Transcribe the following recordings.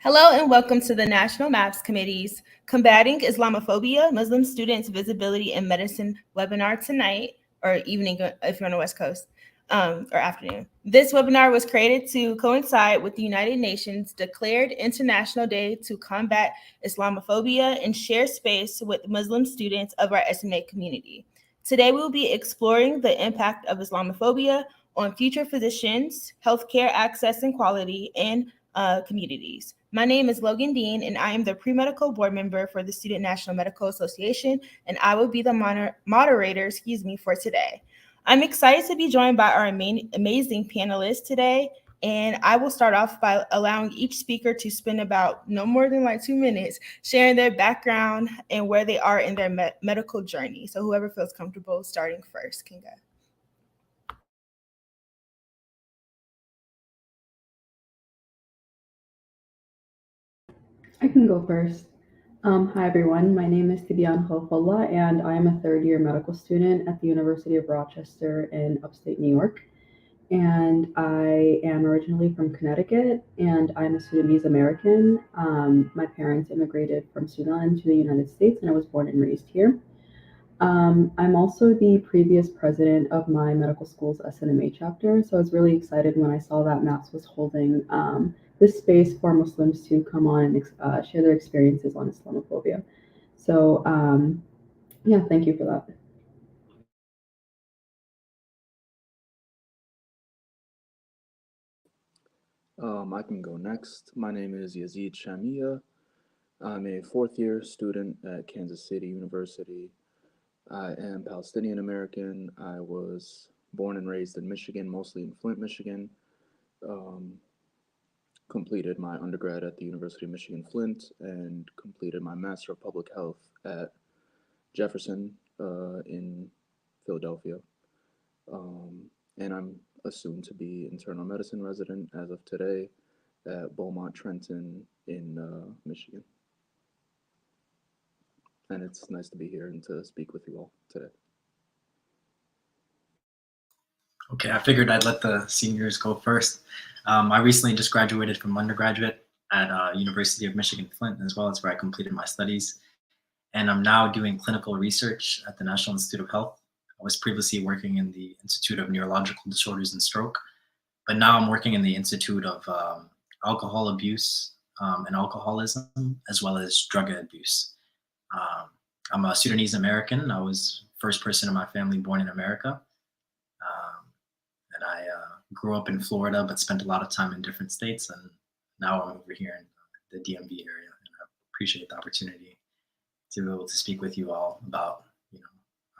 Hello and welcome to the National MAPS Committee's Combating Islamophobia, Muslim Students' Visibility in Medicine webinar tonight, or evening if you're on the West Coast, or afternoon. This webinar was created to coincide with the United Nations declared International Day to Combat Islamophobia and share space with Muslim students of our estimated community. Today we will be exploring the impact of Islamophobia on future physicians, healthcare access and quality, and communities. My name is Logan Dean, and I am the pre-medical board member for the Student National Medical Association, and I will be the moderator, for today. I'm excited to be joined by our amazing panelists today, and I will start off by allowing each speaker to spend about no more than 2 minutes sharing their background and where they are in their medical journey. So whoever feels comfortable starting first can go. I can go first. Hi everyone, my name is Tibian Khalfullah and I am a third-year medical student at the University of Rochester in upstate New York. And I am originally from Connecticut and I'm a Sudanese American. My parents immigrated from Sudan to the United States and I was born and raised here. I'm also the previous president of my medical school's SNMA chapter, so I was really excited when I saw that MAPS was holding this space for Muslims to come on and share their experiences on Islamophobia. So yeah, thank you for that. I can go next. My name is Yazid Shamia. I'm a fourth-year student at Kansas City University. I am Palestinian American. I was born and raised in Michigan, mostly in Flint, Michigan. Completed my undergrad at the University of Michigan Flint and completed my Master of Public Health at Jefferson in Philadelphia. And I'm assumed to be internal medicine resident as of today at Beaumont Trenton in Michigan. And it's nice to be here and to speak with you all today. Okay, I figured I'd let the seniors go first. I recently just graduated from undergraduate at University of Michigan Flint, as well as where I completed my studies. And I'm now doing clinical research at the National Institute of Health. I was previously working in the Institute of Neurological Disorders and Stroke, but now I'm working in the Institute of Alcohol Abuse and Alcoholism, as well as drug abuse. I'm a Sudanese American. I was first person in my family born in America. And I grew up in Florida, but spent a lot of time in different states. And now I'm over here in the DMV area. And I appreciate the opportunity to be able to speak with you all about,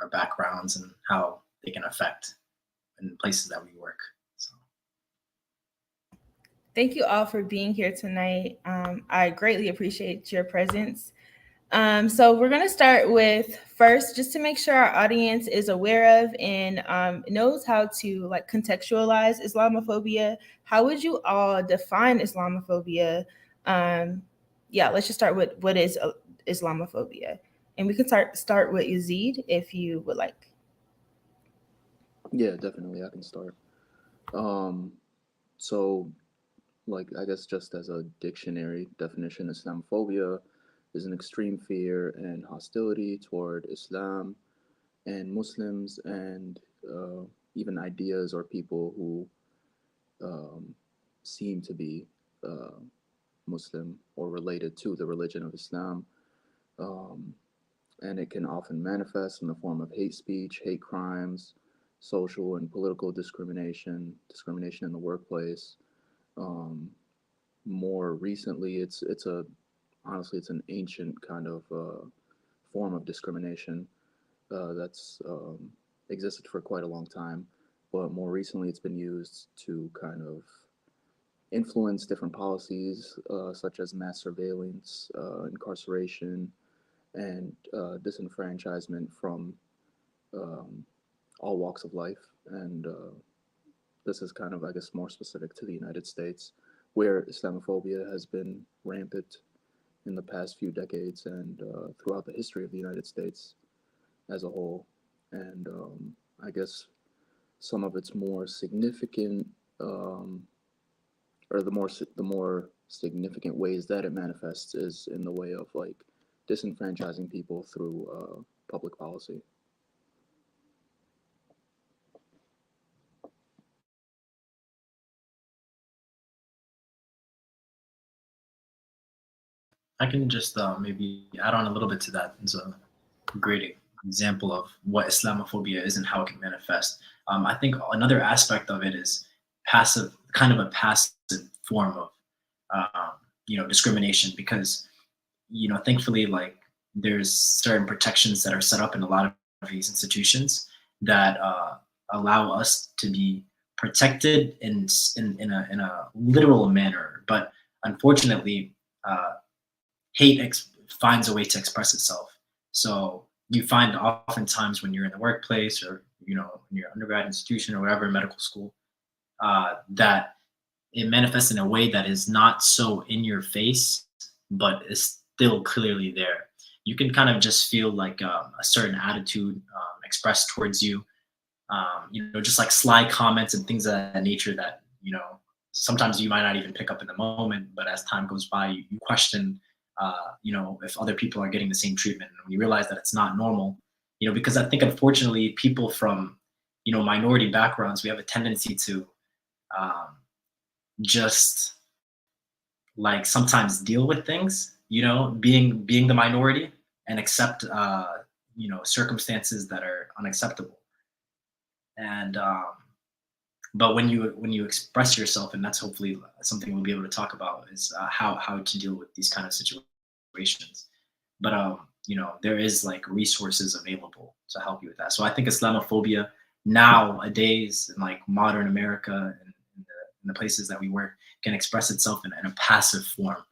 our backgrounds and how they can affect in places that we work. So. Thank you all for being here tonight. I greatly appreciate your presence. So we're going to start with first, just to make sure our audience is aware of and knows how to contextualize Islamophobia. How would you all define Islamophobia? Let's just start with what is Islamophobia, and we can start with Yazid if you would like. Yeah, definitely, I can start. So, I guess just as a dictionary definition, Islamophobia is an extreme fear and hostility toward Islam and Muslims and even ideas or people who seem to be Muslim or related to the religion of Islam. And it can often manifest in the form of hate speech, hate crimes, social and political discrimination, discrimination in the workplace. More recently, it's honestly it's an ancient kind of form of discrimination that's existed for quite a long time, but more recently it's been used to kind of influence different policies such as mass surveillance, incarceration, and disenfranchisement from all walks of life. And this is kind of, I guess, more specific to the United States, where Islamophobia has been rampant in the past few decades and throughout the history of the United States as a whole. And I guess some of its more significant, or the more significant ways that it manifests is in the way of like disenfranchising people through public policy. I can just maybe add on a little bit to that. It's a great example of what Islamophobia is and how it can manifest. I think another aspect of it is passive, kind of a passive form of, discrimination, because, thankfully, like there's certain protections that are set up in a lot of these institutions that allow us to be protected in a literal manner. But unfortunately, finds a way to express itself. So you find oftentimes when you're in the workplace or in your undergrad institution or whatever, medical school, that it manifests in a way that is not so in your face, but is still clearly there. You can kind of just feel like a certain attitude expressed towards you, just like sly comments and things of that nature that, sometimes you might not even pick up in the moment, but as time goes by, you question, if other people are getting the same treatment, and you realize that it's not normal, because I think unfortunately people from, minority backgrounds, we have a tendency to just like sometimes deal with things, being the minority, and accept, circumstances that are unacceptable. And but when you express yourself, and that's hopefully something we'll be able to talk about, is how to deal with these kind of situations. But there is like resources available to help you with that. So I think Islamophobia nowadays in like modern America and in the places that we work can express itself in a passive form,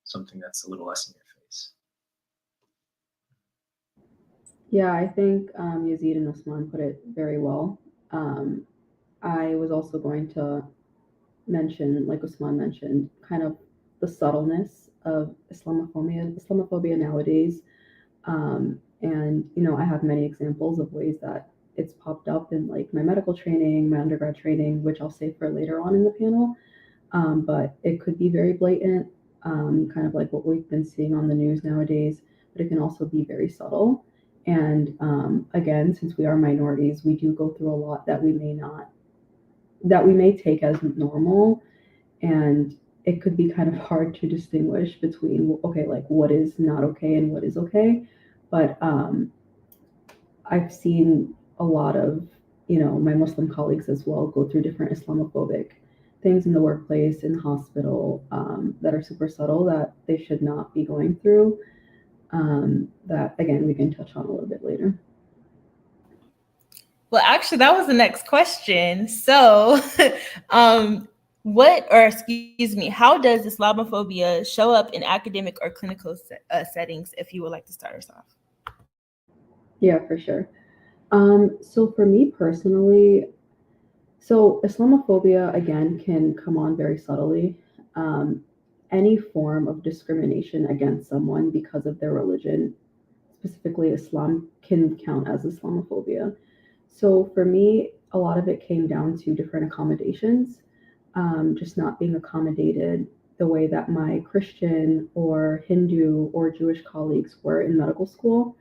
something that's a little less in your face. Yeah, I think Yazid and Usman put it very well. I was also going to mention, like Usman mentioned, kind of the subtleness of Islamophobia nowadays. And I have many examples of ways that it's popped up in like my medical training, my undergrad training, which I'll save for later on in the panel. But it could be very blatant, kind of like what we've been seeing on the news nowadays, but it can also be very subtle. And again, since we are minorities, we do go through a lot that we may take as normal, and it could be kind of hard to distinguish between, okay, like what is not okay and what is okay. But I've seen a lot of, my Muslim colleagues as well go through different Islamophobic things in the workplace, in the hospital, that are super subtle that they should not be going through. That again, we can touch on a little bit later. Well, actually, that was the next question. So, how does Islamophobia show up in academic or clinical settings? If you would like to start us off. Yeah, for sure. So for me personally, so Islamophobia again can come on very subtly. Any form of discrimination against someone because of their religion, specifically Islam, can count as Islamophobia. So for me, a lot of it came down to different accommodations, just not being accommodated the way that my Christian or Hindu or Jewish colleagues were in medical school.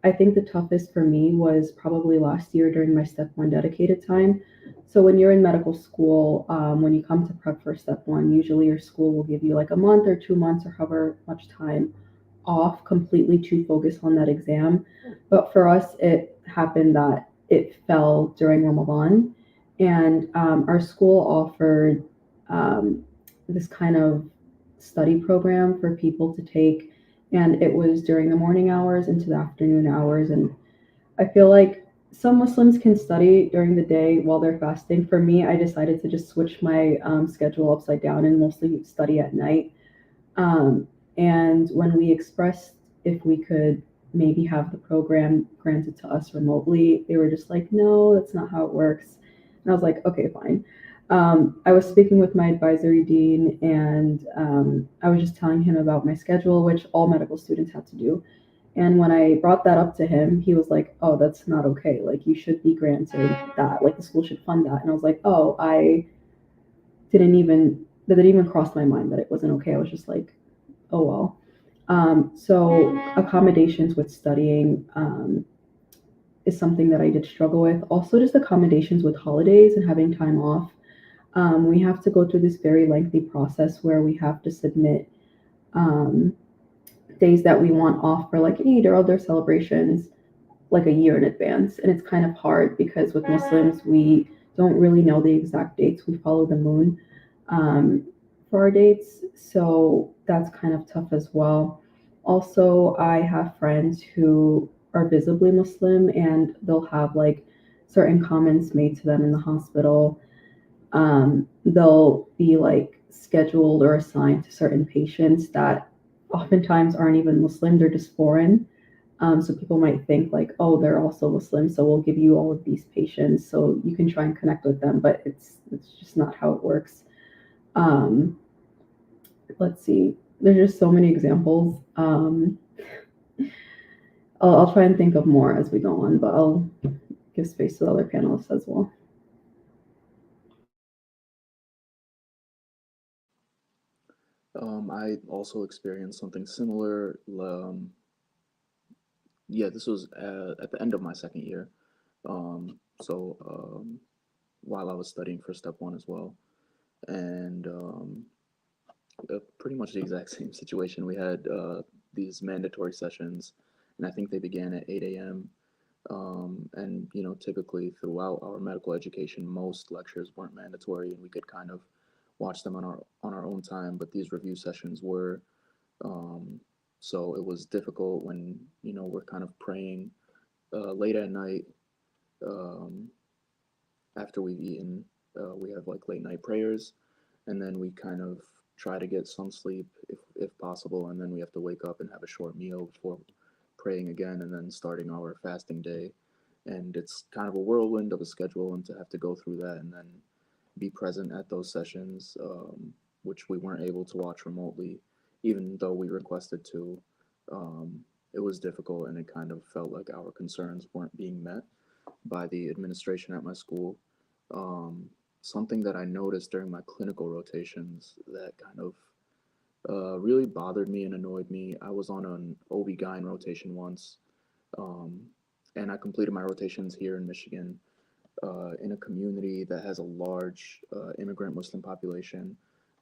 I think the toughest for me was probably last year during my Step 1 dedicated time. So when you're in medical school, when you come to prep for Step 1, usually your school will give you like a month or 2 months or however much time off completely to focus on that exam. But for us, it happened that it fell during Ramadan, and our school offered this kind of study program for people to take, and it was during the morning hours into the afternoon hours. And I feel like some Muslims can study during the day while they're fasting. For me, I decided to just switch my schedule upside down and mostly study at night. And when we expressed if we could maybe have the program granted to us remotely, they were just like, no, that's not how it works. And I was like, okay, fine. I was speaking with my advisory dean, and I was just telling him about my schedule, which all medical students have to do. And when I brought that up to him, he was like, oh, that's not okay. Like, you should be granted that. Like, the school should fund that. And I was like, oh, I didn't even that didn't even cross my mind that it wasn't okay. I was just like, oh well. So accommodations with studying is something that I did struggle with. Also, just accommodations with holidays and having time off. We have to go through this very lengthy process where we have to submit days that we want off for like Eid or other celebrations like a year in advance. And it's kind of hard because with Muslims, we don't really know the exact dates. We follow the moon for our dates. So that's kind of tough as well. Also, I have friends who are visibly Muslim and they'll have like certain comments made to them in the hospital. They'll be like scheduled or assigned to certain patients that oftentimes aren't even Muslim, they're just foreign. So people might think like, oh, they're also Muslim, so we'll give you all of these patients so you can try and connect with them, but it's just not how it works. Let's see. There's just so many examples. I'll try and think of more as we go on, but I'll give space to the other panelists as well. I also experienced something similar. Yeah, this was at the end of my second year. While I was studying for step one as well. And pretty much the exact same situation. We had these mandatory sessions, and I think they began at 8 a.m. And you know, typically throughout our medical education, most lectures weren't mandatory, and we could kind of watch them on our own time. But these review sessions were, so it was difficult when you know we're kind of praying late at night after we've eaten. We have like late night prayers, and then we kind of try to get some sleep if possible, and then we have to wake up and have a short meal before praying again, and then starting our fasting day. And it's kind of a whirlwind of a schedule, and to have to go through that and then be present at those sessions, which we weren't able to watch remotely, even though we requested to. It was difficult, and it kind of felt like our concerns weren't being met by the administration at my school. Something that I noticed during my clinical rotations that kind of really bothered me and annoyed me. I was on an OB-GYN rotation once, and I completed my rotations here in Michigan in a community that has a large immigrant Muslim population,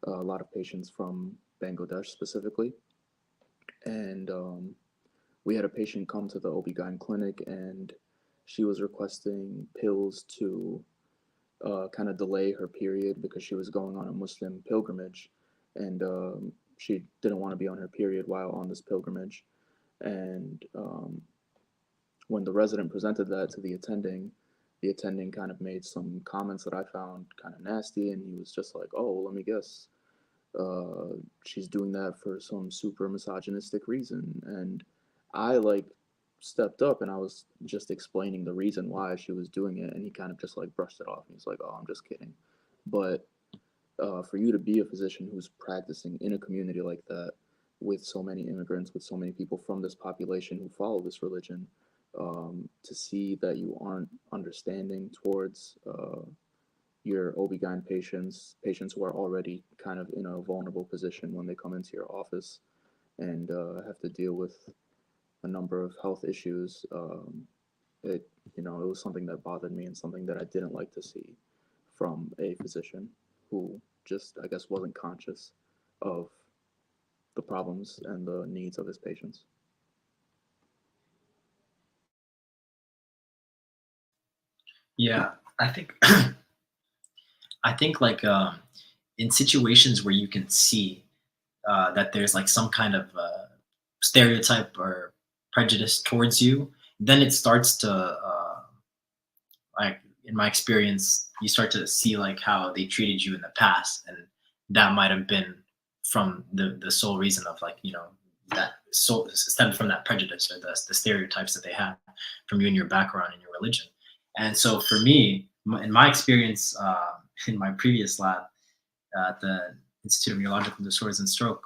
a lot of patients from Bangladesh specifically. And we had a patient come to the OB-GYN clinic, and she was requesting pills to kind of delay her period because she was going on a Muslim pilgrimage, and she didn't want to be on her period while on this pilgrimage. And when the resident presented that to the attending kind of made some comments that I found kind of nasty, and he was just like, "Oh, let me guess, she's doing that for some super misogynistic reason." And I like stepped up and I was just explaining the reason why she was doing it, and he kind of just like brushed it off. He's like, "Oh, I'm just kidding." But for you to be a physician who's practicing in a community like that with so many immigrants, with so many people from this population who follow this religion, to see that you aren't understanding towards your OB-GYN patients who are already kind of in a vulnerable position when they come into your office and have to deal with a number of health issues. It was something that bothered me and something that I didn't like to see from a physician who just, I guess, wasn't conscious of the problems and the needs of his patients. Yeah, I think I think like in situations where you can see that there's like some kind of stereotype or prejudice towards you, then it starts to like in my experience, you start to see like how they treated you in the past, and that might have been from the sole reason of like that stemmed from that prejudice or the stereotypes that they had from you and your background and your religion. And so for me, in my experience in my previous lab at the Institute of Neurological Disorders and Stroke,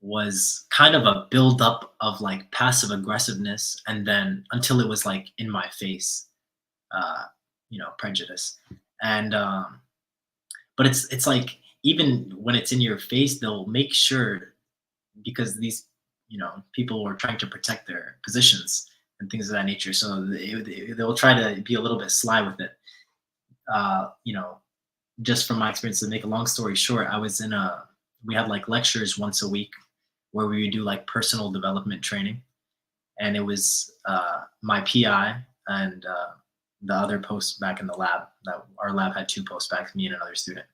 was kind of a buildup of like passive aggressiveness, and then until it was like in my face, prejudice. And but it's like even when it's in your face, they'll make sure, because these, people are trying to protect their positions and things of that nature. So they'll try to be a little bit sly with it. You know, just from my experience, to make a long story short, we had like lectures once a week where we would do like personal development training. And it was my PI and the other post back in the lab. That our lab had 2 postbacks, me and another student.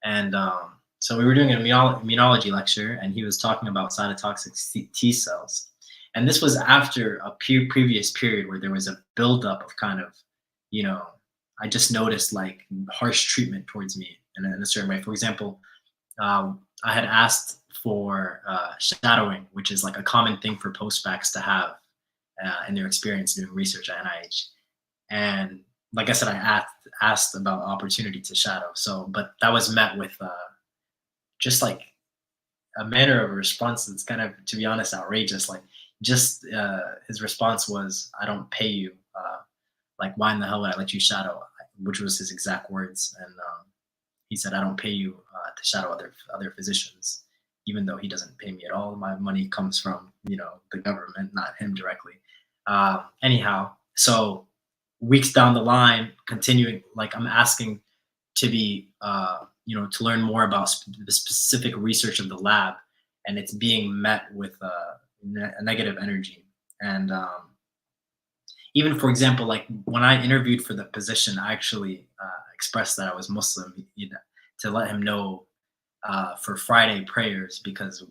And so we were doing an immunology lecture, and he was talking about cytotoxic T cells. And this was after a previous period where there was a buildup of kind of, I just noticed like harsh treatment towards me in a certain way. For example, I had asked for shadowing, which is like a common thing for postbacks to have in their experience doing research at NIH. And like I said, I asked about opportunity to shadow. But that was met with just like a manner of response that's kind of, to be honest, outrageous. Like just his response was, "I don't pay you. Like, why in the hell would I let you shadow?" Which was his exact words. And he said, "I don't pay you to shadow other physicians, even though he doesn't pay me at all. My money comes from, the government, not him directly." Anyhow, so weeks down the line, continuing, like I'm asking to be, to learn more about the specific research of the lab, and it's being met with a negative energy. And even, for example, like when I interviewed for the position, I actually expressed that I was Muslim, to let him know for Friday prayers, because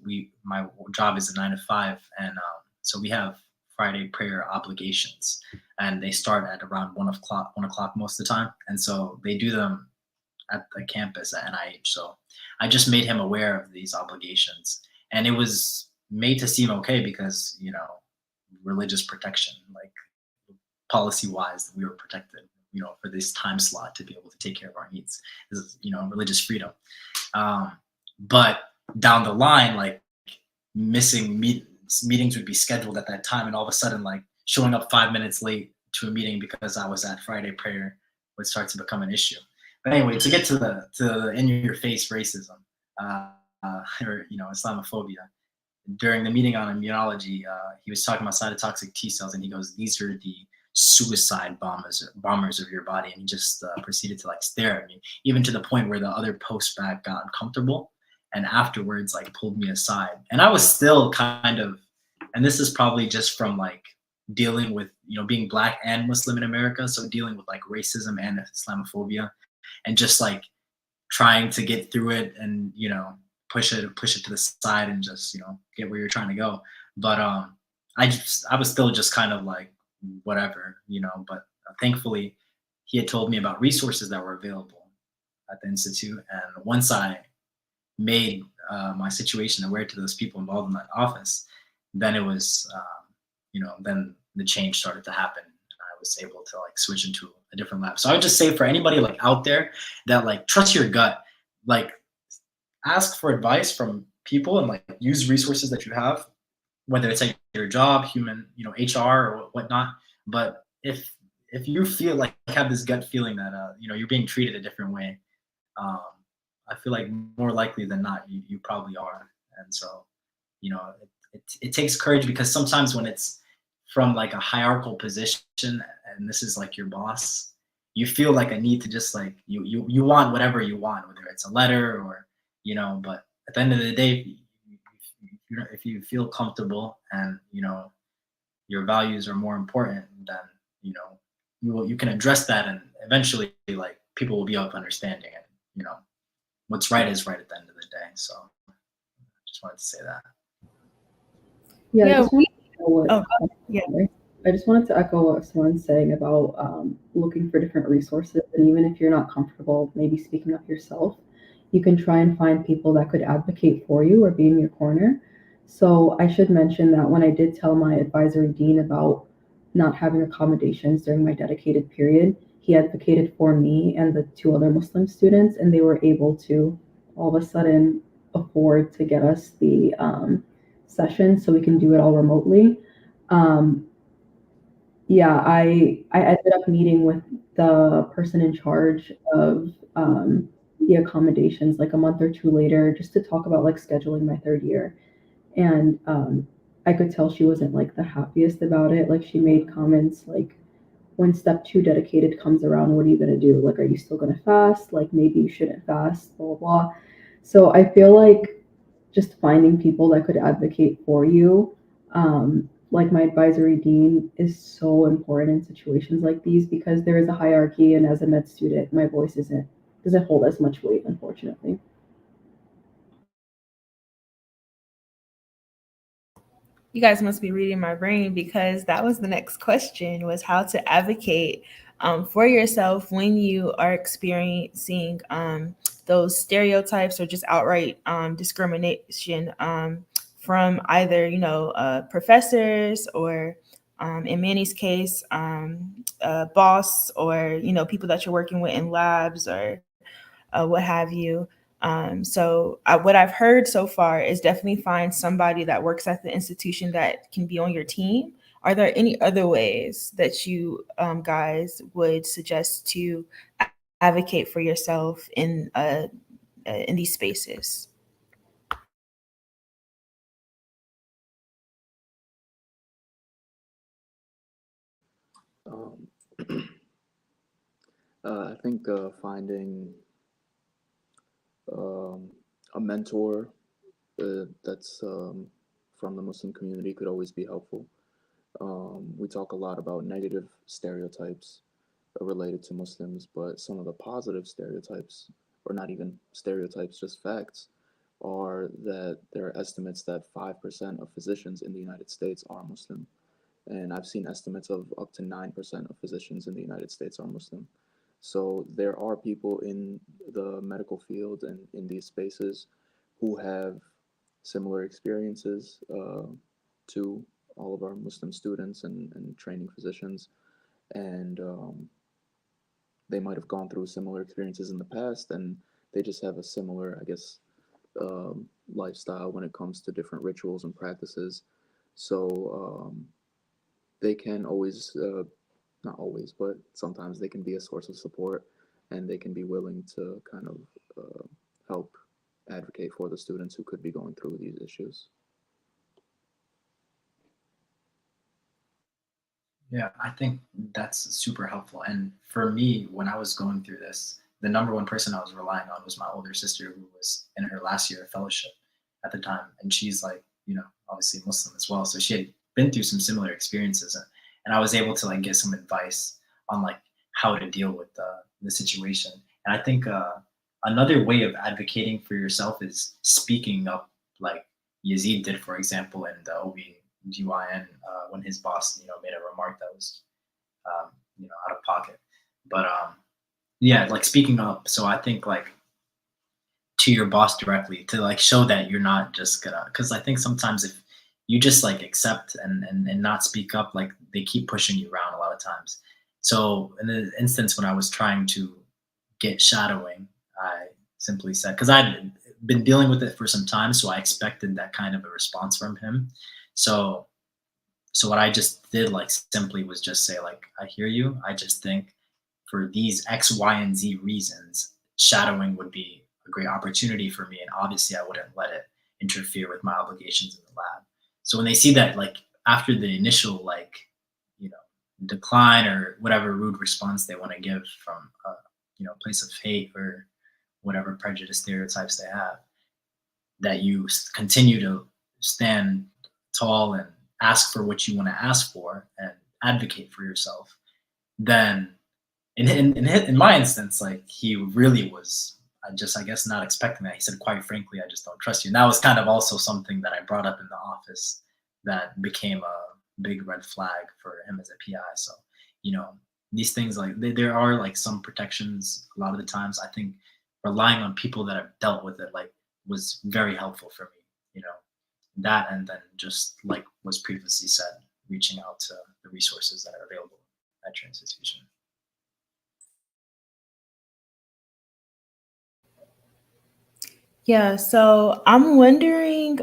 my job is a 9 to 5, and so we have Friday prayer obligations, and they start at around 1 o'clock most of the time, and so they do them at the campus at NIH. So I just made him aware of these obligations, and it was made to seem okay because religious protection, like policy wise, we were protected, for this time slot to be able to take care of our needs. This is, religious freedom. But down the line, like missing meetings would be scheduled at that time, and all of a sudden, like showing up 5 minutes late to a meeting because I was at Friday prayer would start to become an issue. But anyway, to get to the in-your-face racism, or Islamophobia, during the meeting on immunology, he was talking about cytotoxic T cells, and he goes, "These are the suicide bombers of your body," and he just proceeded to like stare at me, even to the point where the other postback got uncomfortable, and afterwards like pulled me aside. And I was still kind of, and this is probably just from like dealing with being Black and Muslim in America, so dealing with like racism and Islamophobia, and just like trying to get through it and push it to the side and just get where you're trying to go. But I was still just kind of like whatever, but thankfully he had told me about resources that were available at the institute, and once I made my situation aware to those people involved in that office, then it was then the change started to happen. I was able to like switch into a different lab. So I would just say, for anybody like out there that like trust your gut, like ask for advice from people and like use resources that you have, whether it's like your job, human, HR or whatnot. But if you feel like have this gut feeling that you're being treated a different way, I feel like more likely than not you probably are. And so it takes courage, because sometimes when it's from like a hierarchical position and this is like your boss, you feel like a need to just like you want whatever you want, whether it's a letter or but at the end of the day, if you feel comfortable and your values are more important, then you can address that, and eventually like people will be of understanding, and what's right is right at the end of the day. So I just wanted to say that. I just wanted to echo what someone's saying about looking for different resources, and even if you're not comfortable maybe speaking up yourself, you can try and find people that could advocate for you or be in your corner. So I should mention that when I did tell my advisory dean about not having accommodations during my dedicated period, he advocated for me and the 2 other Muslim students, and they were able to all of a sudden afford to get us the session so we can do it all remotely. I ended up meeting with the person in charge of the accommodations like a month or two later, just to talk about like scheduling my third year. And I could tell she wasn't like the happiest about it. Like she made comments like, when step 2 dedicated comes around, what are you going to do? Like, are you still going to fast? Like, maybe you shouldn't fast, blah, blah, blah. So I feel like just finding people that could advocate for you, like my advisory dean, is so important in situations like these because there is a hierarchy, and as a med student, my voice doesn't hold as much weight, unfortunately. You guys must be reading my brain because that was the next question, was how to advocate for yourself when you are experiencing those stereotypes or just outright discrimination from either, professors or in Manny's case, boss, or, people that you're working with in labs or what have you. What I've heard so far is definitely find somebody that works at the institution that can be on your team. Are there any other ways that you guys would suggest to advocate for yourself in these spaces? Um, I think finding a mentor that's from the Muslim community could always be helpful. We talk a lot about negative stereotypes related to Muslims, but some of the positive stereotypes, or not even stereotypes, just facts, are that there are estimates that 5% of physicians in the United States are Muslim. And I've seen estimates of up to 9% of physicians in the United States are Muslim. So there are people in the medical field and in these spaces who have similar experiences to all of our Muslim students and training physicians. And they might have gone through similar experiences in the past, and they just have a similar, I guess, lifestyle when it comes to different rituals and practices. So they can always, not always, but sometimes they can be a source of support, and they can be willing to kind of help advocate for the students who could be going through these issues. Yeah, I think that's super helpful. And for me, when I was going through this, the number one person I was relying on was my older sister, who was in her last year of fellowship at the time. And she's like, obviously Muslim as well. So she had been through some similar experiences. And I was able to like get some advice on like how to deal with the situation. And I think another way of advocating for yourself is speaking up, like Yazid did, for example, in the OB-GYN when his boss, made a remark that was, out of pocket. But yeah, like speaking up. So I think like to your boss directly to like show that you're not just gonna, because I think sometimes if you just like accept and not speak up, like they keep pushing you around a lot of times. So in the instance when I was trying to get shadowing, I simply said, because I'd been dealing with it for some time, so I expected that kind of a response from him. So what I just did, like, simply was just say, like, I hear you. I just think for these X, Y, and Z reasons, shadowing would be a great opportunity for me. And obviously, I wouldn't let it interfere with my obligations in the lab. So when they see that, like, after the initial, like, you know, decline or whatever rude response they want to give from, place of hate or whatever prejudice stereotypes they have, that you continue to stand tall and ask for what you want to ask for and advocate for yourself, then in my instance, like he really was, I guess not expecting that. He said, quite frankly, I just don't trust you. And that was kind of also something that I brought up in the office that became a big red flag for him as a PI. So, these things, like there are like some protections a lot of the times. I think relying on people that have dealt with it, like, was very helpful for me, that, and then just like was previously said, reaching out to the resources that are available at your institution. Yeah, so I'm wondering,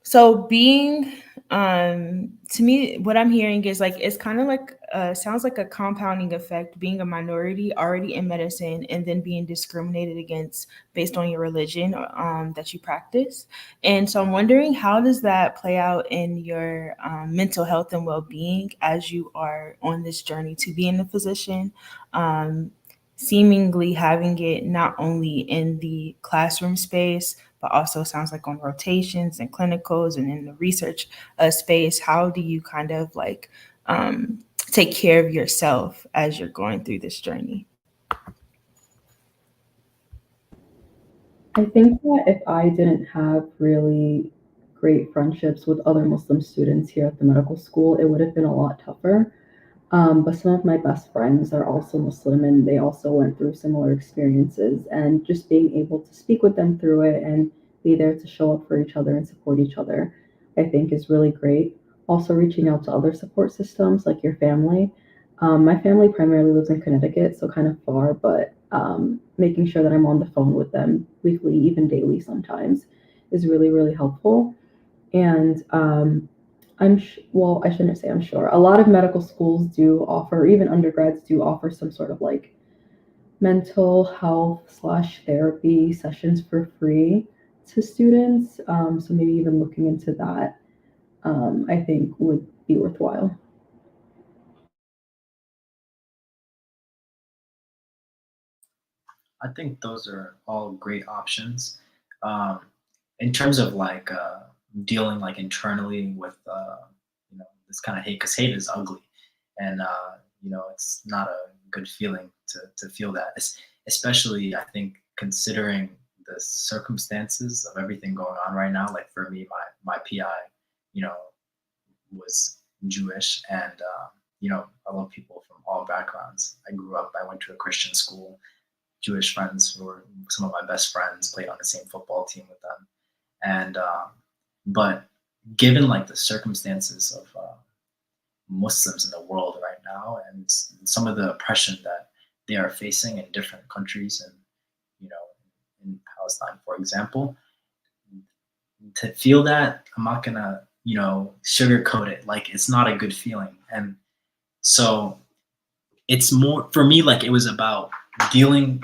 so being To me, what I'm hearing is like it's kind of like sounds like a compounding effect, being a minority already in medicine and then being discriminated against based on your religion that you practice. And so I'm wondering, how does that play out in your mental health and well-being as you are on this journey to being a physician? Um, Seemingly having it not only in the classroom space, but also sounds like on rotations and clinicals and in the research space. How do you kind of like take care of yourself as you're going through this journey? I think that if I didn't have really great friendships with other Muslim students here at the medical school, it would have been a lot tougher. But some of my best friends are also Muslim and they also went through similar experiences. And just being able to speak with them through it and be there to show up for each other and support each other, I think is really great. Also, reaching out to other support systems like your family. My family primarily lives in Connecticut, so kind of far, but making sure that I'm on the phone with them weekly, even daily sometimes, is really, really helpful. And well, I shouldn't say I'm sure. A lot of medical schools do offer, even undergrads do offer some sort of like mental health slash therapy sessions for free to students. So maybe even looking into that, I think would be worthwhile. I think those are all great options. Um, in terms of like dealing like internally with this kind of hate, because hate is ugly, and it's not a good feeling to feel that. Especially I think considering the circumstances of everything going on right now. Like for me, my PI, you know, was Jewish, and I love people from all backgrounds. I went to a Christian school. Jewish friends who were some of my best friends, played on the same football team with them. And but given like the circumstances of Muslims in the world right now and some of the oppression that they are facing in different countries and you know in Palestine, for example, to feel that, I'm not gonna sugarcoat it. Like it's not a good feeling, and so it's more for me like it was about dealing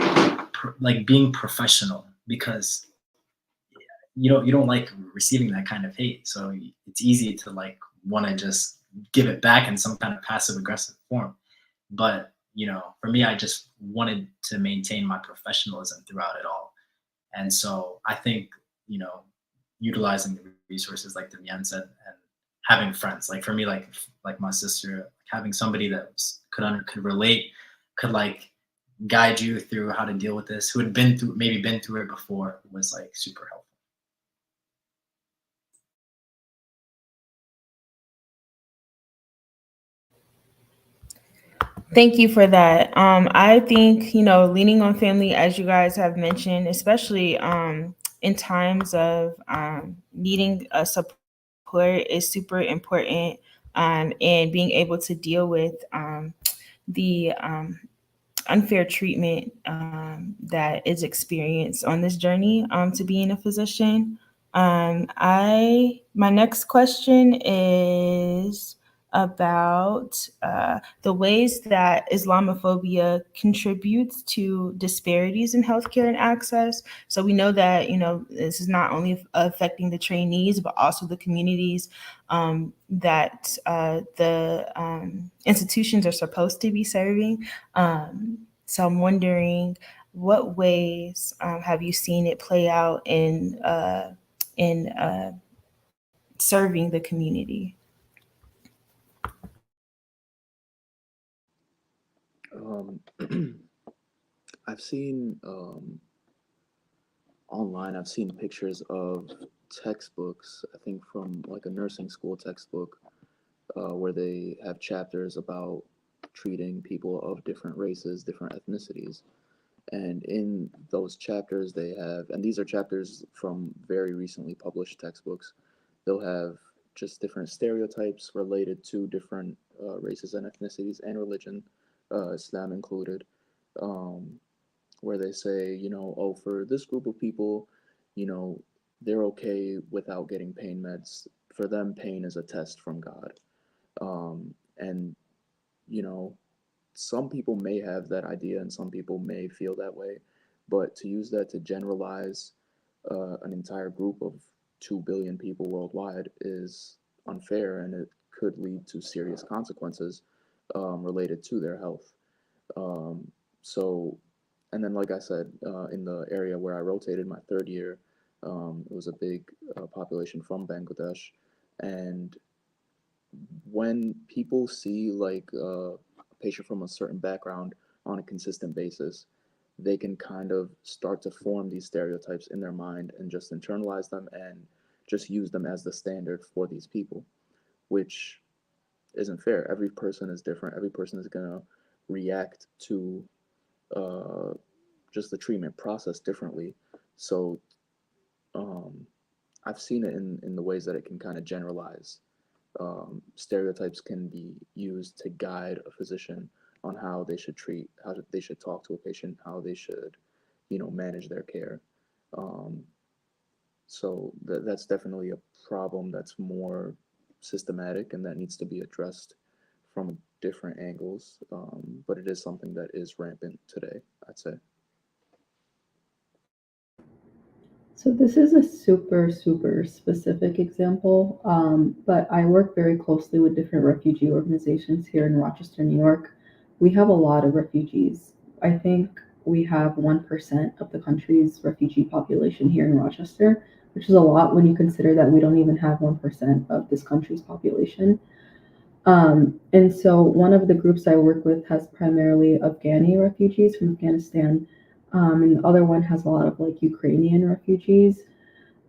like being professional because you don't like receiving that kind of hate, so it's easy to like want to just give it back in some kind of passive aggressive form. But for me, I just wanted to maintain my professionalism throughout it all. And so I think you know utilizing the resources like Demian said, and having friends, like for me, like my sister, having somebody that could relate, could like guide you through how to deal with this, who had been through it before, was like super helpful. Thank you for that. I think, leaning on family, as you guys have mentioned, especially in times of needing a support, is super important, and being able to deal with the unfair treatment that is experienced on this journey to being a physician. My next question is about the ways that Islamophobia contributes to disparities in healthcare and access. So we know that this is not only affecting the trainees but also the communities that the institutions are supposed to be serving. So I'm wondering, what ways have you seen it play out in serving the community? Um, I've seen online, I've seen pictures of textbooks, I think from like a nursing school textbook, where they have chapters about treating people of different races, different ethnicities. And in those chapters, they have, and these are chapters from very recently published textbooks, they'll have just different stereotypes related to different races and ethnicities and religion, Islam included, um, where they say, oh, for this group of people, you know, they're okay without getting pain meds for them, pain is a test from God. And, you know, some people may have that idea and some people may feel that way, but to use that to generalize an entire group of 2 billion people worldwide is unfair, and it could lead to serious consequences related to their health. So, and then, like I said, in the area where I rotated my third year, it was a big population from Bangladesh. And when people see like a patient from a certain background on a consistent basis, they can kind of start to form these stereotypes in their mind and just internalize them and just use them as the standard for these people, which isn't fair. Every person is different. Every person is going to react to uh, just the treatment process differently. So I've seen it in the ways that it can kind of generalize. Stereotypes can be used to guide a physician on how they should treat, they should talk to a patient, how they should, manage their care. Um, so that's definitely a problem that's more systematic and that needs to be addressed from different angles. But it is something that is rampant today, I'd say. So this is a super, super specific example, but I work very closely with different refugee organizations here in Rochester, New York. We have a lot of refugees. I think we have 1% of the country's refugee population here in Rochester, which is a lot when you consider that we don't even have 1% of this country's population. And so one of the groups I work with has primarily Afghani refugees from Afghanistan, and the other one has a lot of like Ukrainian refugees.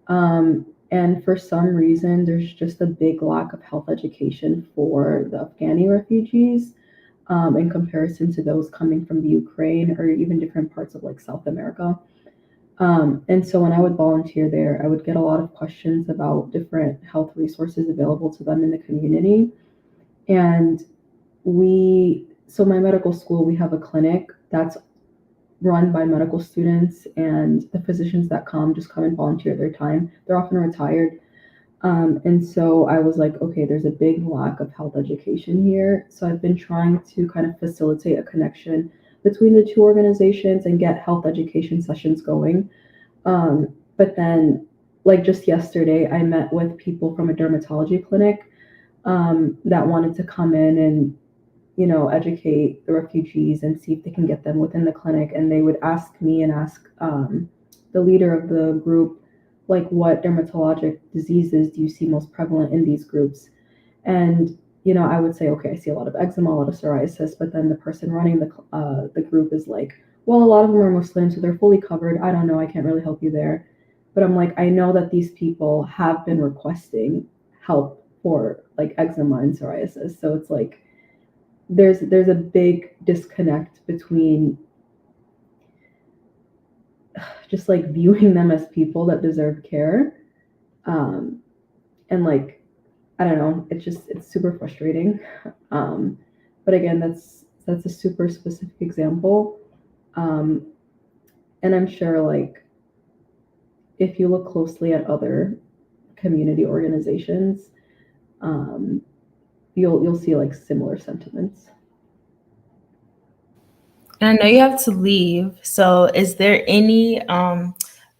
And for some reason, there's just a big lack of health education for the Afghani refugees, in comparison to those coming from the Ukraine or even different parts of like South America. And so when I would volunteer there, I would get a lot of questions about different health resources available to them in the community. And so my medical school, we have a clinic that's run by medical students, and the physicians that just come and volunteer their time. They're often retired. And so I was like, okay, there's a big lack of health education here. So I've been trying to kind of facilitate a connection between the two organizations and get health education sessions going. But then, like just yesterday, I met with people from a dermatology clinic that wanted to come in and educate the refugees and see if they can get them within the clinic. And they would ask me and ask the leader of the group, like, what dermatologic diseases do you see most prevalent in these groups? And I would say, okay, I see a lot of eczema, a lot of psoriasis. But then the person running the group is like, well, a lot of them are Muslim, so they're fully covered. I don't know, I can't really help you there. But I'm like, I know that these people have been requesting help for like eczema and psoriasis. So it's like, there's a big disconnect between just like viewing them as people that deserve care, and like, I don't know, it's super frustrating. But again, that's a super specific example, and I'm sure like if you look closely at other community organizations, you'll see like similar sentiments. And I know you have to leave. So is there any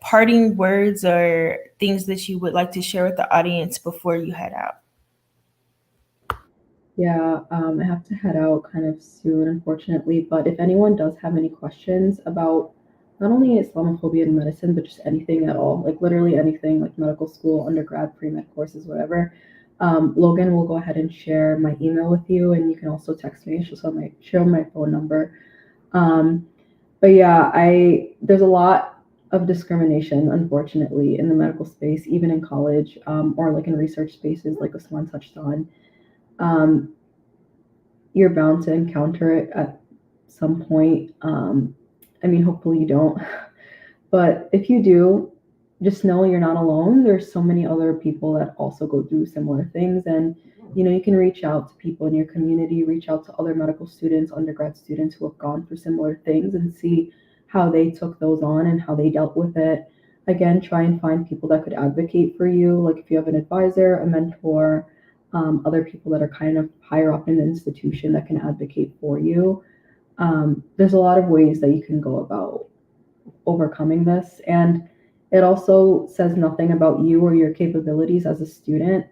parting words or things that you would like to share with the audience before you head out? Yeah, I have to head out kind of soon, unfortunately. But if anyone does have any questions about not only Islamophobia in medicine, but just anything at all, like literally anything, like medical school, undergrad, pre-med courses, whatever, Logan will go ahead and share my email with you, and you can also text me. She'll share my phone number. But yeah, there's a lot of discrimination, unfortunately, in the medical space, even in college, or like in research spaces, like Usman touched on. You're bound to encounter it at some point. I mean, hopefully you don't, but if you do, just know you're not alone. There's so many other people that also go through similar things, and you can reach out to people in your community, reach out to other medical students, undergrad students who have gone through similar things, and see how they took those on and how they dealt with it. again, try and find people that could advocate for you. Like if you have an advisor, a mentor, other people that are kind of higher up in the institution that can advocate for you. There's a lot of ways that you can go about overcoming this. And it also says nothing about you or your capabilities as a student.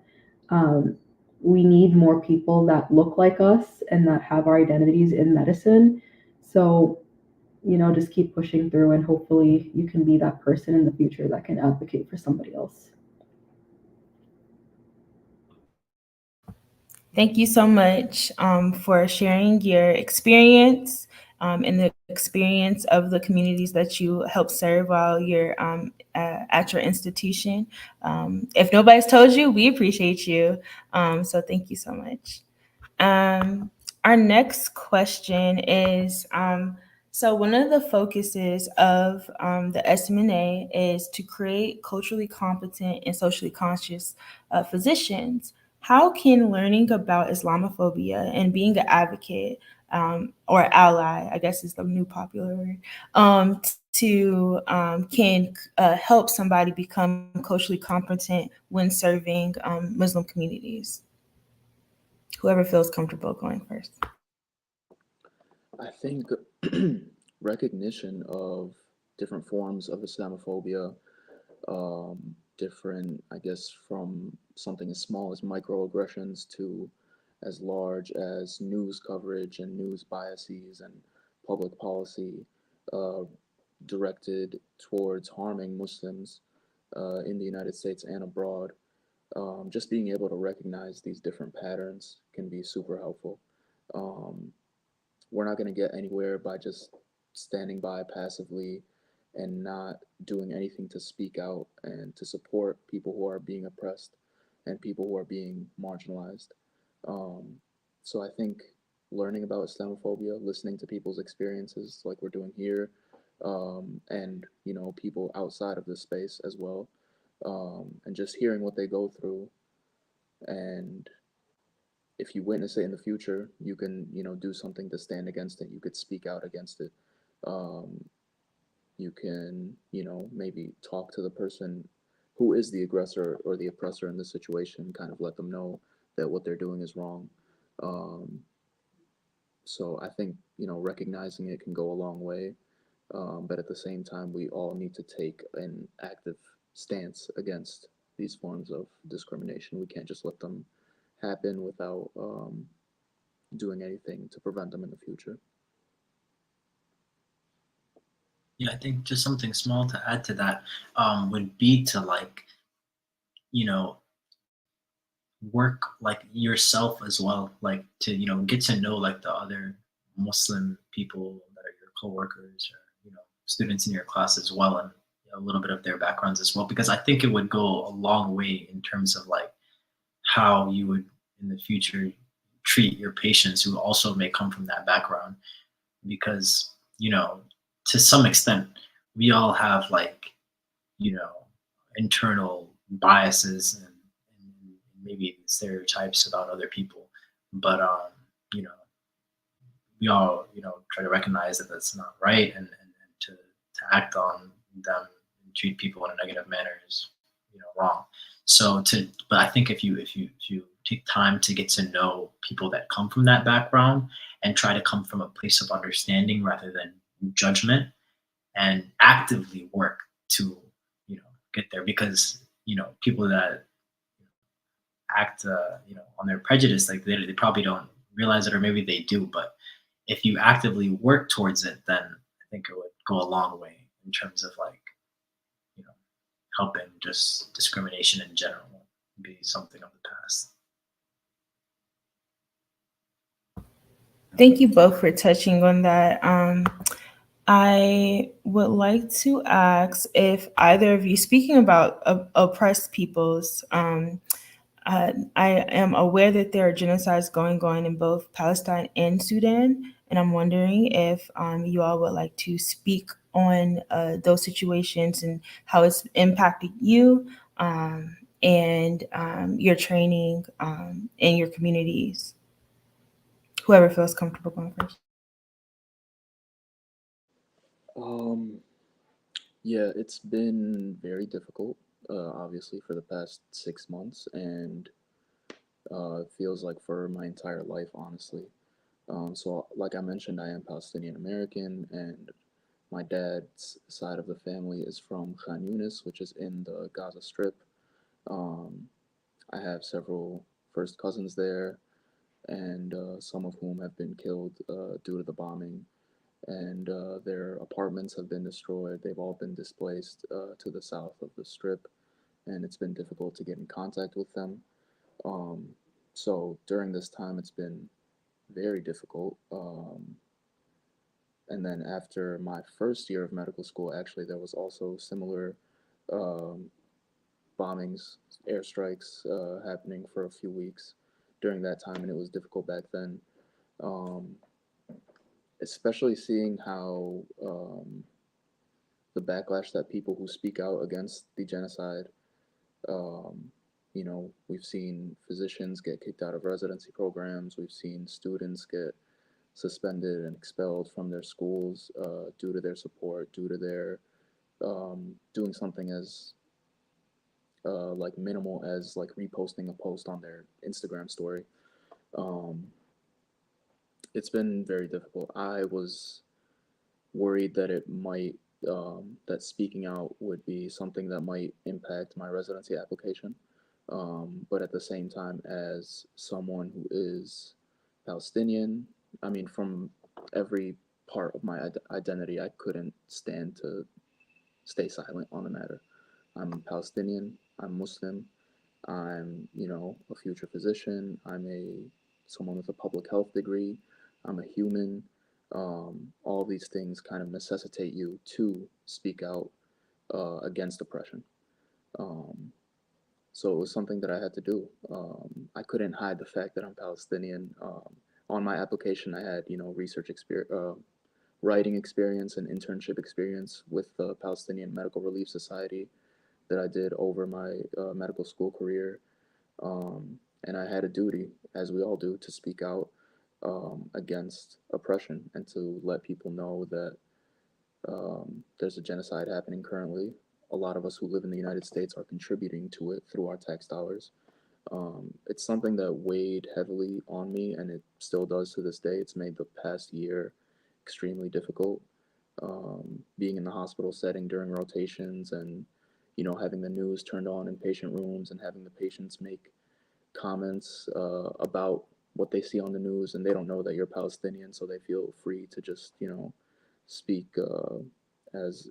Um, we need more people that look like us and that have our identities in medicine. So, just keep pushing through, and hopefully you can be that person in the future that can advocate for somebody else. Thank you so much for sharing your experience and the experience of the communities that you help serve while you're at your institution. If nobody's told you, we appreciate you. So thank you so much. Our next question is, so one of the focuses of the SMNA is to create culturally competent and socially conscious physicians. How can learning about Islamophobia and being an advocate or ally, I guess is the new popular word, can help somebody become culturally competent when serving Muslim communities? Whoever feels comfortable going first. I think recognition of different forms of Islamophobia, different, I guess, from something as small as microaggressions to as large as news coverage and news biases and public policy uh, directed towards harming Muslims in the United States and abroad. Just being able to recognize these different patterns can be super helpful. Um, we're not going to get anywhere by just standing by passively and not doing anything to speak out and to support people who are being oppressed and people who are being marginalized. Um, so I think learning about Islamophobia, listening to people's experiences like we're doing here, and people outside of this space as well, and just hearing what they go through, and if you witness it in the future, you can, do something to stand against it. You could speak out against it. Um, you can, maybe talk to the person who is the aggressor or the oppressor in this situation, kind of let them know that what they're doing is wrong. Um, so I think, recognizing it can go a long way. But at the same time, we all need to take an active stance against these forms of discrimination. We can't just let them happen without doing anything to prevent them in the future. Yeah, I think just something small to add to that would be to you know, work like yourself as well, like to, get to know like the other Muslim people that are your coworkers or, students in your class as well, and a little bit of their backgrounds as well, because I think it would go a long way in terms of like how you would in the future treat your patients who also may come from that background, because to some extent we all have like internal biases and maybe stereotypes about other people, but you know we all try to recognize that that's not right, and to act on them and treat people in a negative manner is wrong. But I think if you take time to get to know people that come from that background and try to come from a place of understanding rather than judgment, and actively work to get there, because people that act on their prejudice, like they probably don't realize it, or maybe they do, but if you actively work towards it, then I think it would go a long way in terms of like helping just discrimination in general be something of the past. Thank you both for touching on that. I would like to ask if either of you, speaking about oppressed peoples, I am aware that there are genocides going on in both Palestine and Sudan, and I'm wondering if you all would like to speak on those situations and how it's impacted you and your training in your communities. Whoever feels comfortable going first. Um, Yeah, it's been very difficult, obviously, for the past 6 months, and it feels like for my entire life, honestly. So, like I mentioned, I am Palestinian American, and my dad's side of the family is from Khan Yunis, which is in the Gaza Strip. Um, I have several first cousins there, and some of whom have been killed due to the bombing, and their apartments have been destroyed. They've all been displaced to the south of the strip, and it's been difficult to get in contact with them. Um, so during this time, it's been very difficult. And then after my first year of medical school, actually, there was also similar um, bombings, airstrikes happening for a few weeks during that time, and it was difficult back then. Um, Especially seeing how the backlash that people who speak out against the genocide, um, we've seen physicians get kicked out of residency programs, we've seen students get suspended and expelled from their schools due to their support, due to their doing something as like minimal as like reposting a post on their Instagram story. Um, it's been very difficult. I was worried that it might that speaking out would be something that might impact my residency application. But at the same time, as someone who is Palestinian, I mean, from every part of my identity, I couldn't stand to stay silent on the matter. I'm Palestinian. I'm Muslim. I'm, a future physician. I'm a someone with a public health degree. I'm a human. All these things kind of necessitate you to speak out against oppression. Um, so it was something that I had to do. I couldn't hide the fact that I'm Palestinian. On my application, I had, research experience, writing experience, and internship experience with the Palestinian Medical Relief Society that I did over my medical school career. And I had a duty, as we all do, to speak out against oppression and to let people know that there's a genocide happening currently. A lot of us who live in the United States are contributing to it through our tax dollars. It's something that weighed heavily on me, and it still does to this day. It's made the past year extremely difficult. Being in the hospital setting during rotations and having the news turned on in patient rooms and having the patients make comments about what they see on the news, and they don't know that you're Palestinian, so they feel free to just speak as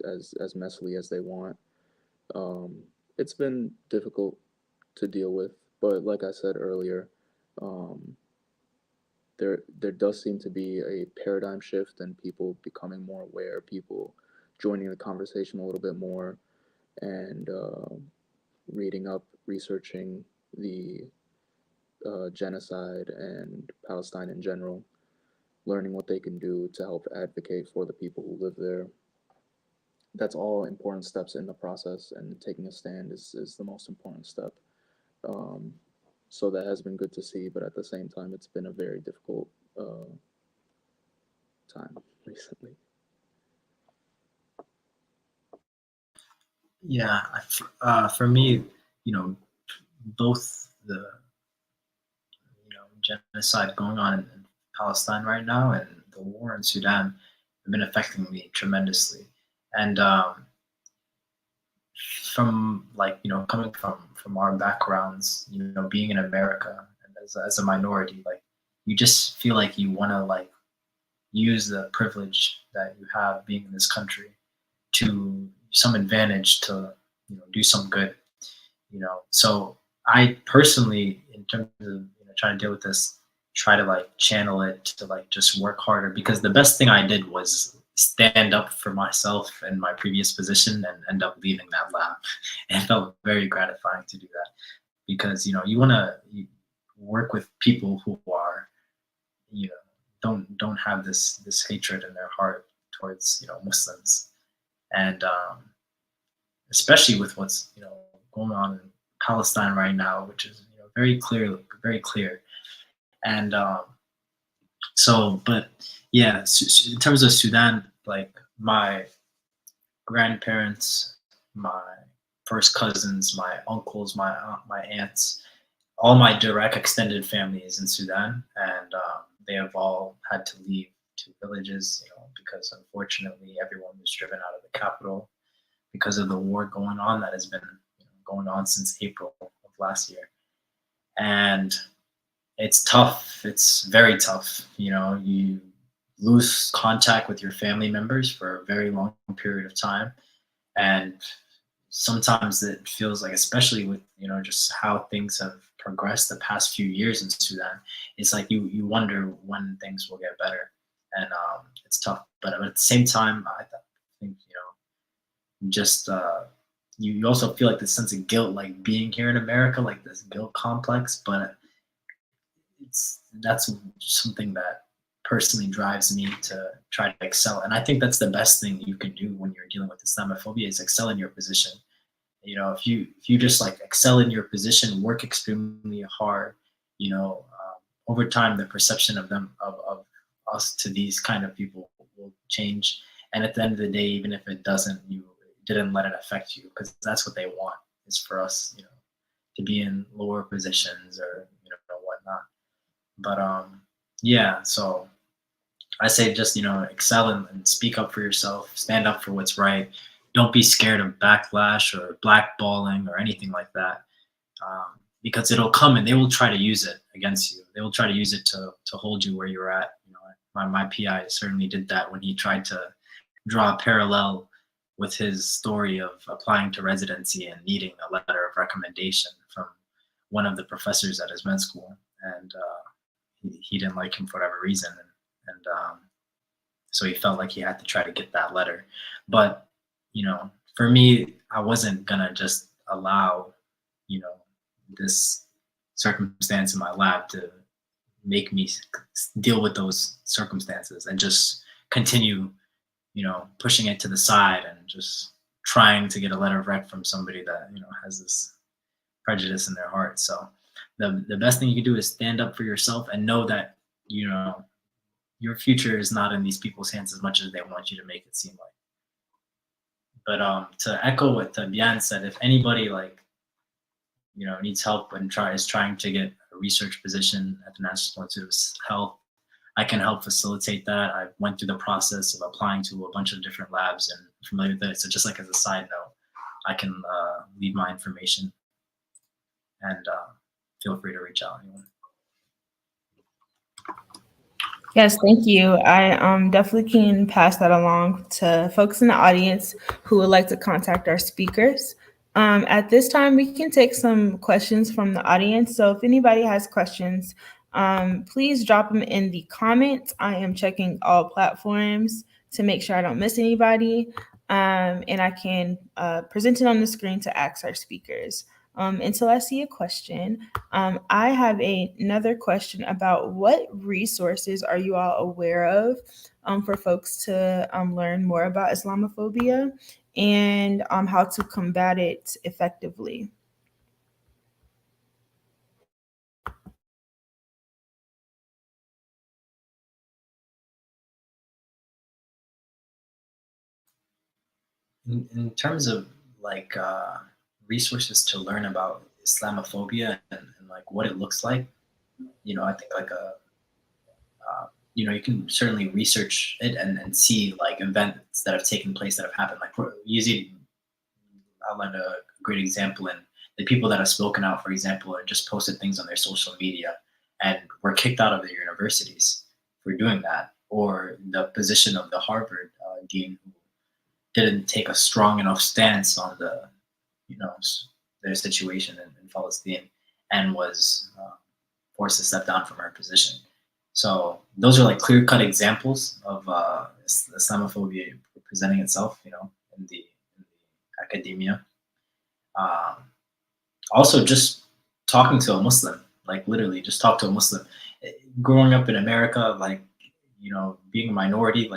messily as they want. Um, it's been difficult to deal with, but like I said earlier, um, there does seem to be a paradigm shift and people becoming more aware, people joining the conversation a little bit more, and reading up, researching the genocide and Palestine in general, learning what they can do to help advocate for the people who live there. That's all important steps in the process, and taking a stand is the most important step. Um, so that has been good to see, but at the same time, it's been a very difficult time recently. Yeah, for me, you know, both the genocide going on in Palestine right now and the war in Sudan have been affecting me tremendously. And from like coming from our backgrounds, being in America and as a minority, like you just feel like you want to like use the privilege that you have being in this country to some advantage to do some good. So I personally, in terms of trying to deal with this, try to like channel it to like just work harder, because the best thing I did was stand up for myself in my previous position and end up leaving that lab. And it felt very gratifying to do that, because you want to work with people who are don't have this hatred in their heart towards Muslims. And especially with what's going on in Palestine right now, which is very clear. And so, but yeah, in terms of Sudan, like my grandparents, my first cousins, my uncles, my aunt, my aunts, all my direct extended family is in Sudan, and they have all had to leave to villages, because unfortunately everyone was driven out of the capital because of the war going on that has been going on since April of last year. And it's tough. It's very tough. You lose contact with your family members for a very long period of time. And sometimes it feels like, especially with, just how things have progressed the past few years in Sudan, it's like you wonder when things will get better. And it's tough. But at the same time, I think, just you also feel like this sense of guilt, like being here in America, like this guilt complex. But that's something that personally drives me to try to excel. And I think that's the best thing you can do when you're dealing with Islamophobia, is excel in your position. If you just like excel in your position, work extremely hard, over time the perception of us to these kind of people will change. And at the end of the day, even if it doesn't, you didn't let it affect you, because that's what they want, is for us, to be in lower positions or whatnot. But yeah, so I say just excel and speak up for yourself, stand up for what's right. Don't be scared of backlash or blackballing or anything like that, because it'll come and they will try to use it against you. They will try to use it to hold you where you're at. My PI certainly did that when he tried to draw a parallel with his story of applying to residency and needing a letter of recommendation from one of the professors at his med school, and he didn't like him for whatever reason, and so he felt like he had to try to get that letter. But for me, I wasn't gonna just allow this circumstance in my lab to make me deal with those circumstances and just continue pushing it to the side and just trying to get a letter of rec from somebody that has this prejudice in their heart. So the best thing you can do is stand up for yourself and know that your future is not in these people's hands as much as they want you to make it seem like. But to echo what Bian said, if anybody needs help and is trying to get a research position at the National Institute of Health, I can help facilitate that. I went through the process of applying to a bunch of different labs and familiar with it. So just like as a side note, I can leave my information, and feel free to reach out. Anyone. Yes, thank you. I definitely can pass that along to folks in the audience who would like to contact our speakers. At this time, we can take some questions from the audience. So if anybody has questions, please drop them in the comments. I am checking all platforms to make sure I don't miss anybody, and I can present it on the screen to ask our speakers. Until I see a question, I have another question about what resources are you all aware of for folks to learn more about Islamophobia and how to combat it effectively. In terms of resources to learn about Islamophobia and what it looks like, I think you can certainly research it and see events that have taken place that have happened. Usually outlined a great example, and the people that have spoken out, for example, or just posted things on their social media and were kicked out of their universities for doing that, or the position of the Harvard dean who didn't take a strong enough stance on their situation in Palestine and was forced to step down from her position. So those are clear-cut examples of Islamophobia presenting itself, in the academia. Also, just talking to a Muslim, literally just talk to a Muslim. Growing up in America, being a minority,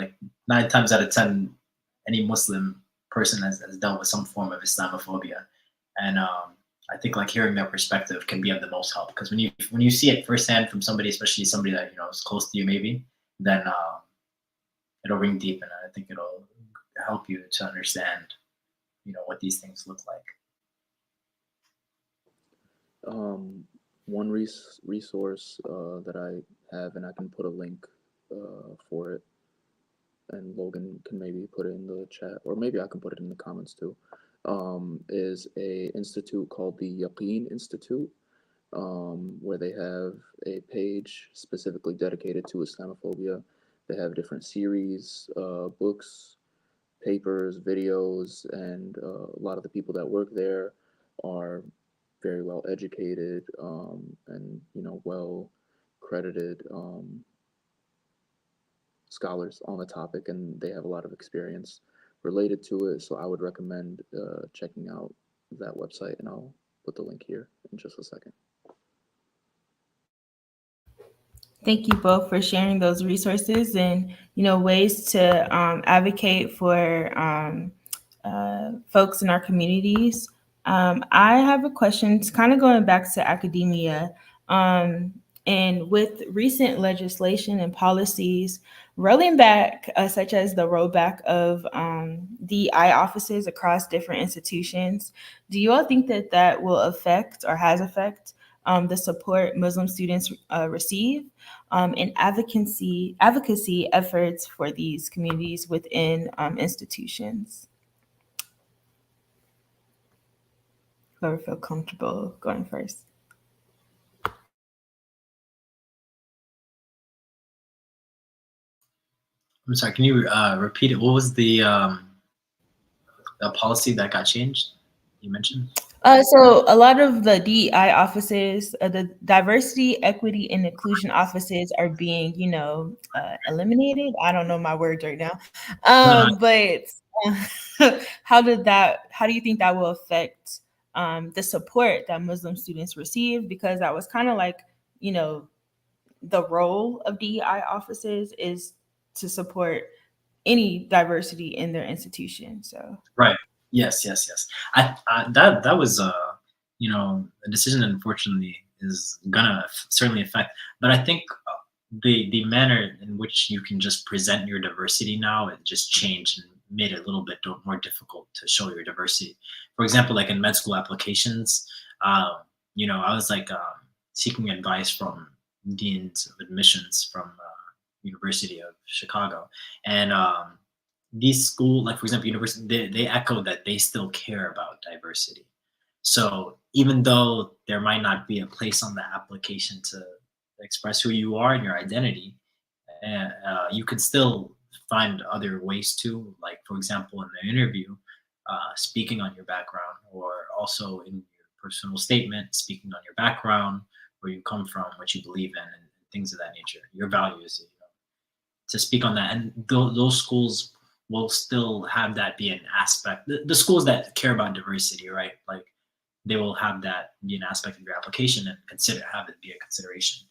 9 times out of 10, any Muslim person has dealt with some form of Islamophobia, and I think hearing their perspective can be of the most help, because when you see it firsthand from somebody, especially somebody that is close to you, maybe, then it'll ring deep, and I think it'll help you to understand, what these things look like? One resource that I have, and I can put a link for it, and Logan can maybe put it in the chat, or maybe I can put it in the comments too, is a institute called the Yaqeen Institute, where they have a page specifically dedicated to Islamophobia. They have different series, books, papers, videos, and a lot of the people that work there are very well educated, and well credited scholars on the topic, and they have a lot of experience related to it. So I would recommend checking out that website, and I'll put the link here in just a second. Thank you both for sharing those resources and ways to advocate for folks in our communities. I have a question. It's kind of going back to academia. And with recent legislation and policies rolling back, such as the rollback of DEI offices across different institutions, do you all think that that will affect or has affected the support Muslim students receive and advocacy efforts for these communities within institutions? Whoever feel comfortable going first. I'm sorry, can you repeat it? What was the policy that got changed you mentioned? So a lot of the DEI offices, the diversity, equity, and inclusion offices are being, eliminated. I don't know my words right now, but how do you think that will affect the support that Muslim students receive? Because that was kind of like, the role of DEI offices is to support any diversity in their institution. So right. Yes. That was a decision that unfortunately is gonna certainly affect. But I think the manner in which you can just present your diversity now, it just changed and made it a little bit more difficult to show your diversity. For example, like in med school applications, I was like seeking advice from deans of admissions from University of Chicago, and these school, like for example, university, they echo that they still care about diversity. So even though there might not be a place on the application to express who you are and your identity, you could still find other ways to, like for example, in the interview, speaking on your background, or also in your personal statement, speaking on your background, where you come from, what you believe in, and things of that nature, your values, to speak on that. And those schools will still have that be an aspect. The schools that care about diversity, right? Like they will have that be an aspect of your application and have it be a consideration.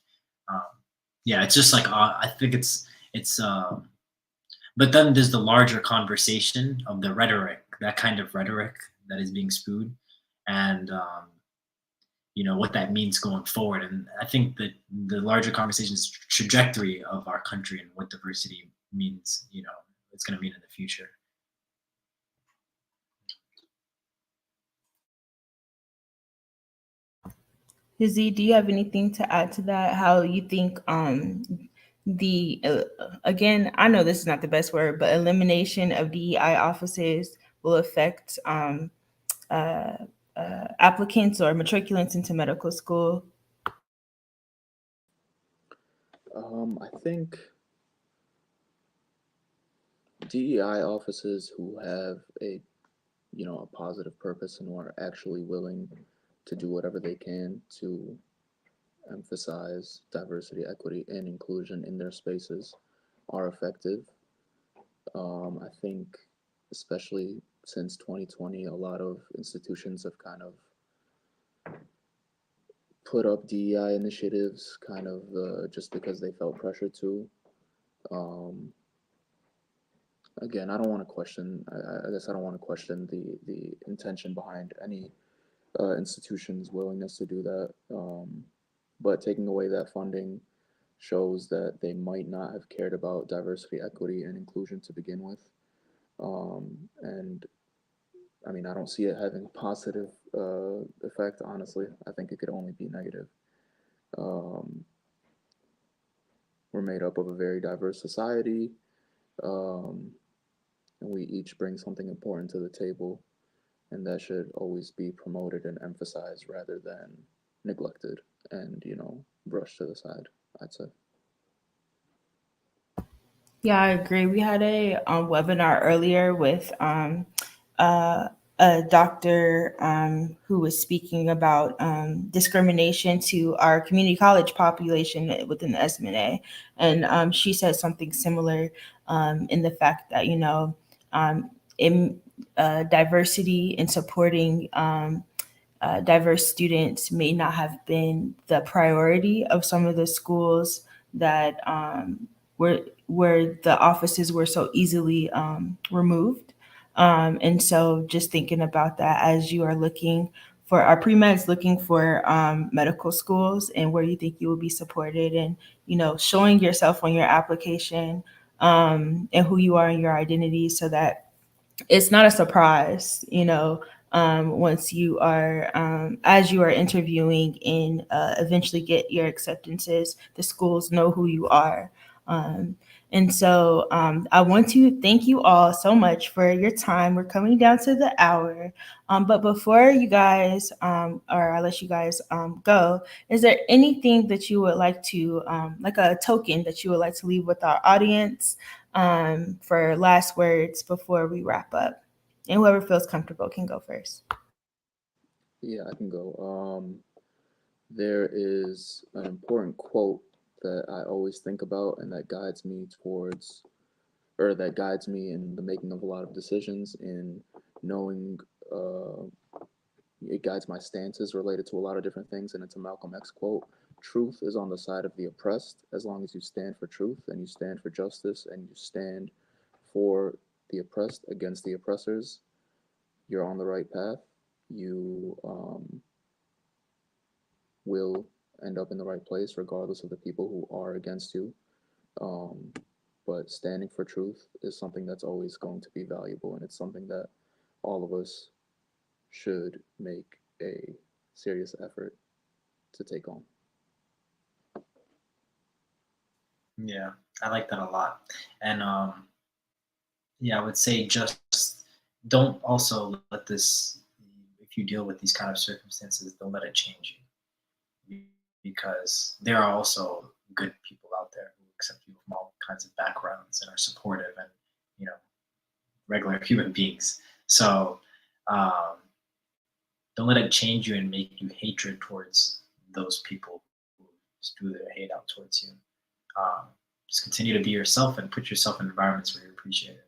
Yeah, it's just like I think it's. But then there's the larger conversation of the rhetoric, that kind of rhetoric that is being spewed, and what that means going forward. And I think that the larger conversation is trajectory of our country and what diversity means. It's going to mean in the future. Hizzy, do you have anything to add to that? How you think the again, I know this is not the best word, but elimination of DEI offices will affect applicants or matriculants into medical school? I think DEI offices who have a positive purpose and who are actually willing to do whatever they can to emphasize diversity, equity, and inclusion in their spaces are effective. I think, especially since 2020, a lot of institutions have kind of put up DEI initiatives kind of just because they felt pressure to. Again, I don't want to question, I guess I don't want to question the intention behind any institution's willingness to do that. But taking away that funding shows that they might not have cared about diversity, equity, and inclusion to begin with. And I mean, I don't see it having a positive effect, honestly. I think it could only be negative. Um, we're made up of a very diverse society, um, and we each bring something important to the table, and that should always be promoted and emphasized rather than neglected and, brushed to the side, I'd say. Yeah, I agree. We had a webinar earlier with uh, a doctor who was speaking about discrimination to our community college population within the SMNA. And she said something similar in the fact that, in diversity and supporting diverse students may not have been the priority of some of the schools that where the offices were so easily removed. And so just thinking about that as you are looking for our pre-meds, looking for medical schools and where you think you will be supported, and showing yourself on your application and who you are and your identity, so that it's not a surprise, once you are, as you are interviewing and eventually get your acceptances, the schools know who you are. Um, and so I want to thank you all so much for your time. We're coming down to the hour. But before you guys, or I let you guys go, is there anything that you would like to, like a token that you would like to leave with our audience for last words before we wrap up? And whoever feels comfortable can go first. Yeah, I can go. There is an important quote that I always think about and that guides me towards, or that guides me in the making of a lot of decisions, in knowing, uh, it guides my stances related to a lot of different things. And it's a Malcolm X quote: truth is on the side of the oppressed. As long as you stand for truth and you stand for justice and you stand for the oppressed against the oppressors, you're on the right path. You will end up in the right place, regardless of the people who are against you. Um, but standing for truth is something that's always going to be valuable, and it's something that all of us should make a serious effort to take on. Yeah, I like that a lot. And yeah, I would say just don't also let this, if you deal with these kind of circumstances, don't let it change you, because there are also good people out there who accept you from all kinds of backgrounds and are supportive and, you know, regular human beings. So um, don't let it change you and make you hatred towards those people who spew their hate out towards you. Um, just continue to be yourself and put yourself in environments where you're appreciated.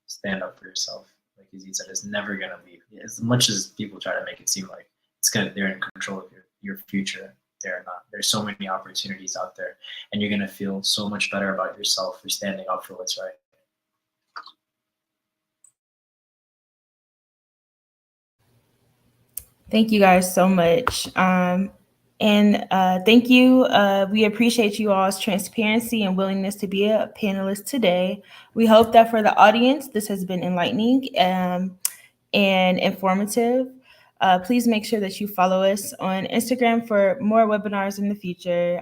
Stand up for yourself. Like Aziz said, it's never gonna leave. As much as people try to make it seem like they're in control of your future. They're not. There's so many opportunities out there, and you're gonna feel so much better about yourself for standing up for what's right. Thank you guys so much. And thank you. We appreciate you all's transparency and willingness to be a panelist today. We hope that for the audience, this has been enlightening and informative. Please make sure that you follow us on Instagram for more webinars in the future.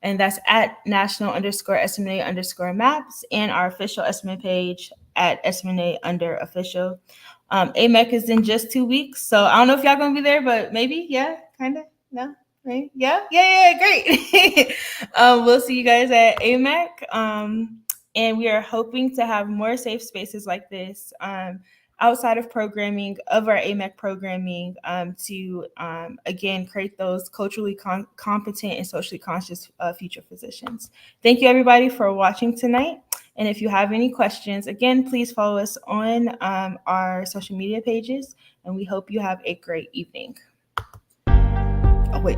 And that's at national_SMA_maps and our official SMA page at SMA_official. AMEC is in just 2 weeks, so I don't know if y'all gonna be there, but maybe, yeah, kind of, no, right? Yeah, great. We'll see you guys at AMEC, and we are hoping to have more safe spaces like this outside of programming, of our AMEC programming, to again create those culturally competent and socially conscious future physicians. Thank you everybody for watching tonight. And if you have any questions, again, please follow us on our social media pages, and we hope you have a great evening. Oh, wait.